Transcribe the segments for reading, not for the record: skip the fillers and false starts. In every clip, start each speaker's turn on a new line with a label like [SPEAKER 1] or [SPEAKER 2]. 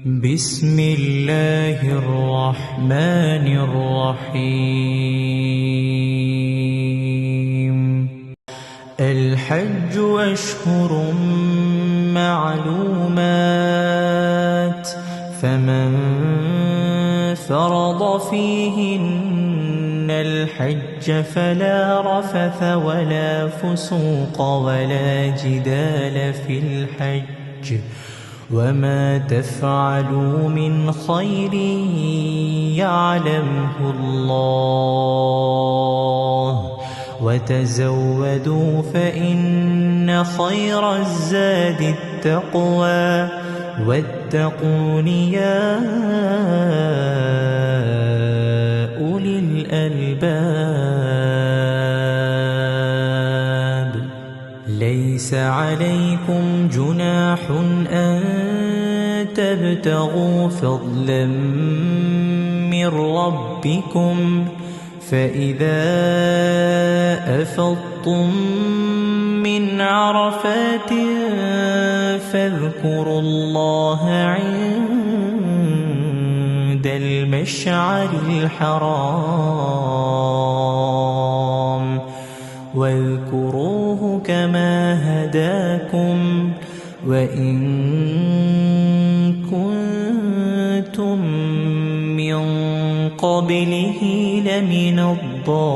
[SPEAKER 1] بسم الله الرحمن الرحيم. الحج أشهر معلومات، فمن فرض فيهن الحج فلا رفث ولا فسوق ولا جدال في الحج، وما تفعلوا من خير يعلمه الله، وتزودوا فإن خير الزاد التقوى، واتقون يا أولي الألباب. ليس عليكم جناح أن تبتغوا فضلا من ربكم، فإذا أفضتم من عرفات فاذكروا الله عند المشعر الحرام، واذكروه كما هداكم، وإن كنتم من قبله لمن الضالين.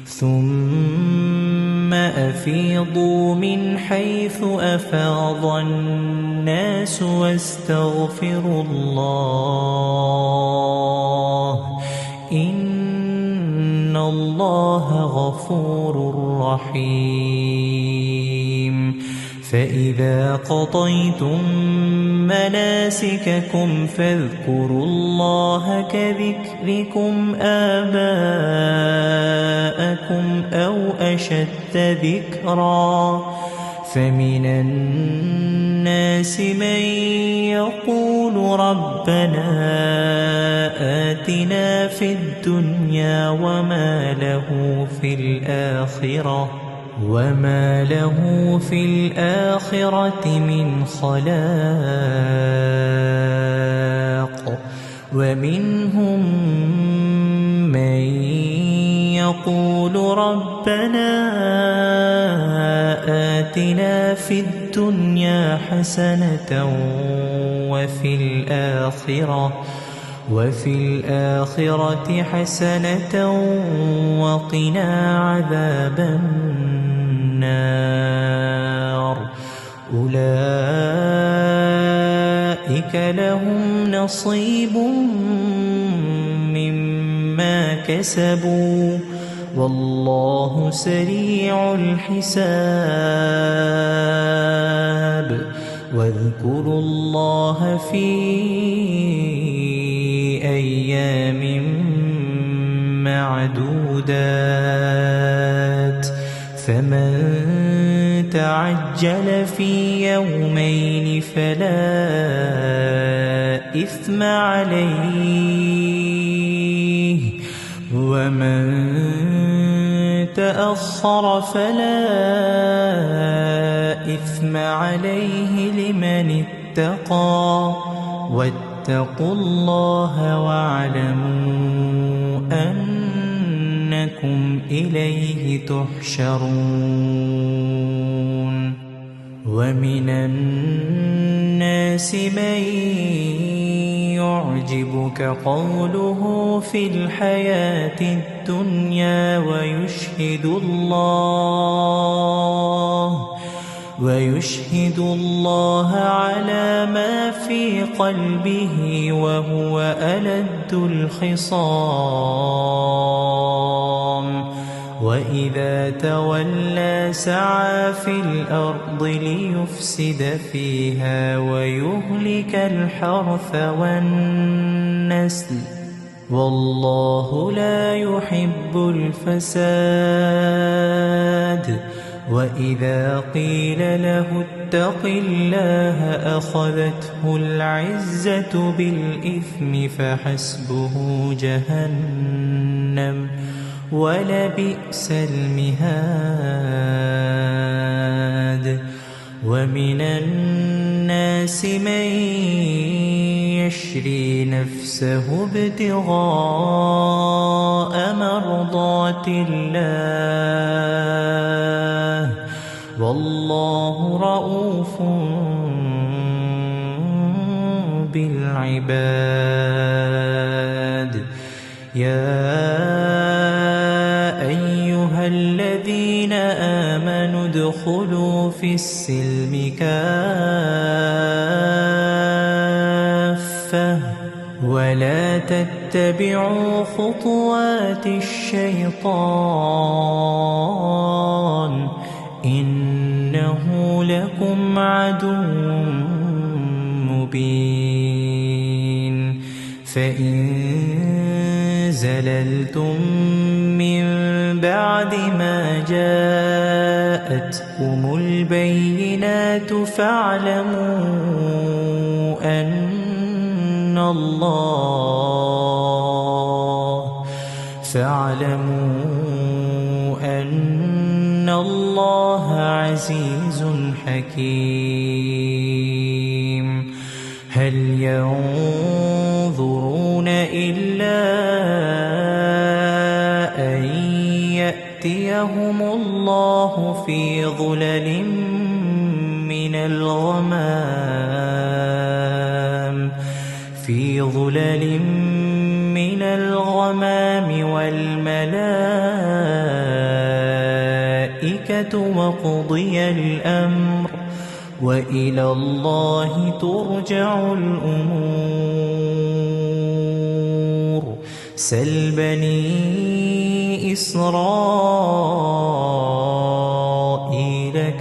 [SPEAKER 1] ثم أفيضوا من حيث أفاض الناس واستغفروا الله، إن الله غفور رحيم. فإذا قضيتم مناسككم فاذكروا الله كذكركم آباءكم أو أشد ذكرا، فمن الناس من يقول ربنا آتنا في الدنيا وما له في الآخرة من خلاق، ومنهم من يقول ربنا آتنا في الدنيا حسنة وفي الآخرة حسنة وقنا عذاب النار. أولئك لهم نصيب مما كسبوا، والله سريع الحساب. واذكروا الله في أيام معدودات، فمن تعجل في يومين فلا إثم عليه، ومن تأخر فلا إثم عليه لمن اتقى. واتقوا الله واعلموا أنكم إليه تحشرون. ومن الناس من يعجبك قوله في الحياة الدنيا ويشهد الله على ما في قلبه وهو ألد الخصام، وإذا تولى سعى في الأرض ليفسد فيها ويهلك الحرث والنسل، والله لا يحب الفساد. وإذا قيل له اتق الله أخذته العزة بالإثم فحسبه جهنم ولبئس المهاد. ومن الناس من يشري نفسه ابتغاء مرضات الله والله رؤوف بالعباد. يا أيها الذين آمنوا ادخلوا في السلم كافة ولا تتبعوا خطوات الشيطان إنه لكم عدو مبين. فإن زللتم من بعد ما جاءتكم البينات فاعلموا أن الله عزيز حكيم. هل ينظرون إلا أن يأتيهم الله في ظلل من الغمام والملائكة وقضي الأمر وإلى الله ترجع الأمور. سل بني إسرائيل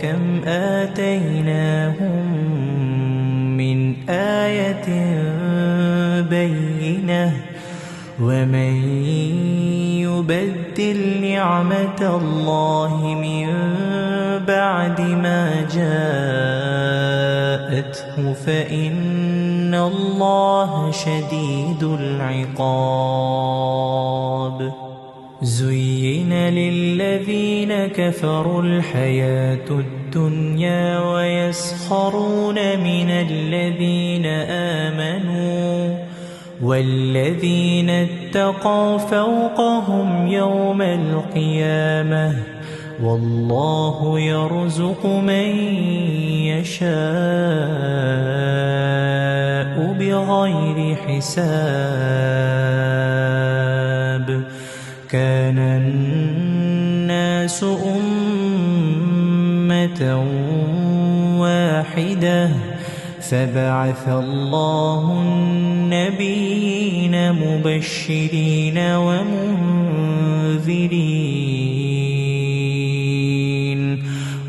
[SPEAKER 1] كم آتيناهم من آية بينة ومن يبدل نعمة الله من بعد ما جاءته فإن الله شديد العقاب. زين للذين كفروا الحياة الدنيا ويسخرون من الذين آمنوا والذين اتقوا فوقهم يوم القيامة والله يرزق من يشاء بغير حساب. كان الناس أمة واحدة فبعث الله النبيين مبشرين ومنذرين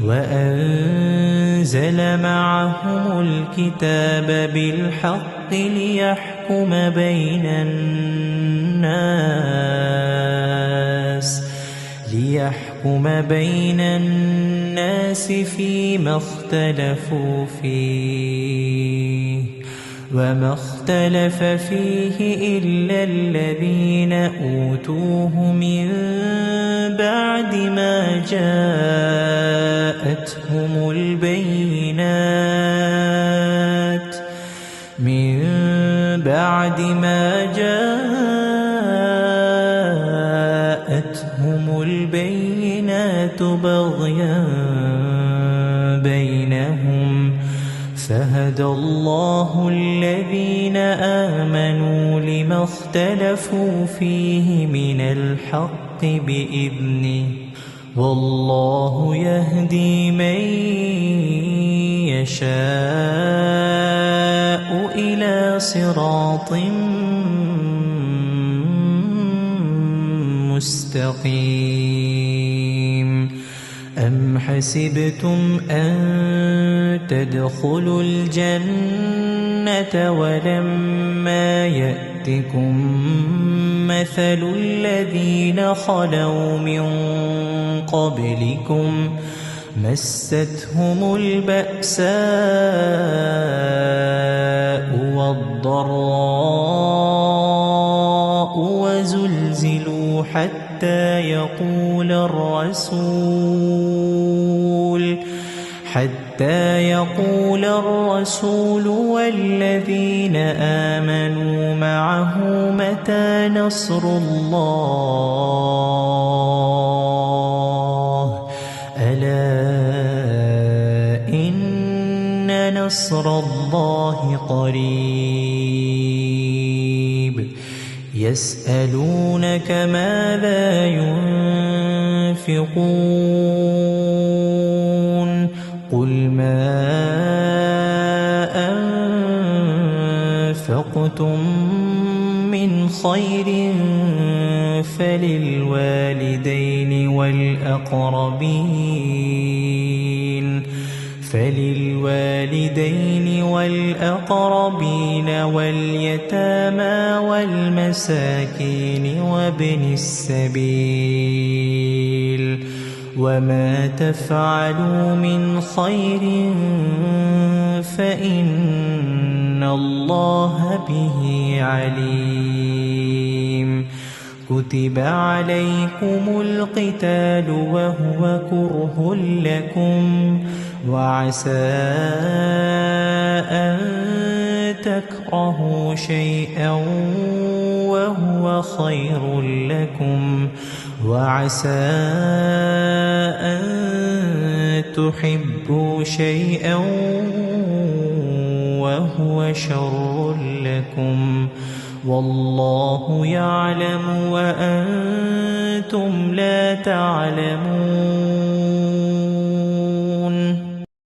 [SPEAKER 1] وأنزل معهم الكتاب بالحق ليحكم بين الناس فيما اختلفوا فيه وما اختلف فيه إلا الذين أوتوه من بعد ما جاءتهم البينات بغيا بينهم فهدى الله الذين آمنوا لما اختلفوا فيه من الحق بإذنه والله يهدي من يشاء إلى صراط مستقيم. أم حسبتم أن تدخلوا الجنة ولما يأتكم مثل الذين خلوا من قبلكم مستهم البأساء والضراء وزلزلوا حتى حتى يقول الرسول والذين آمنوا معه متى نصر الله ألا إن نصر الله قريب يسألونك ماذا ينفقون قل ما أنفقتم من خير فللوالدين والأقربين واليتامى والمساكين وابن السبيل وما تفعلوا من خير فإن الله به عليم كتب عليكم القتال وهو كره لكم وعسى أن تكرهوا شيئا وهو خير لكم وعسى أن تحبوا شيئا وهو شر لكم والله يعلم وأنتم لا تعلمون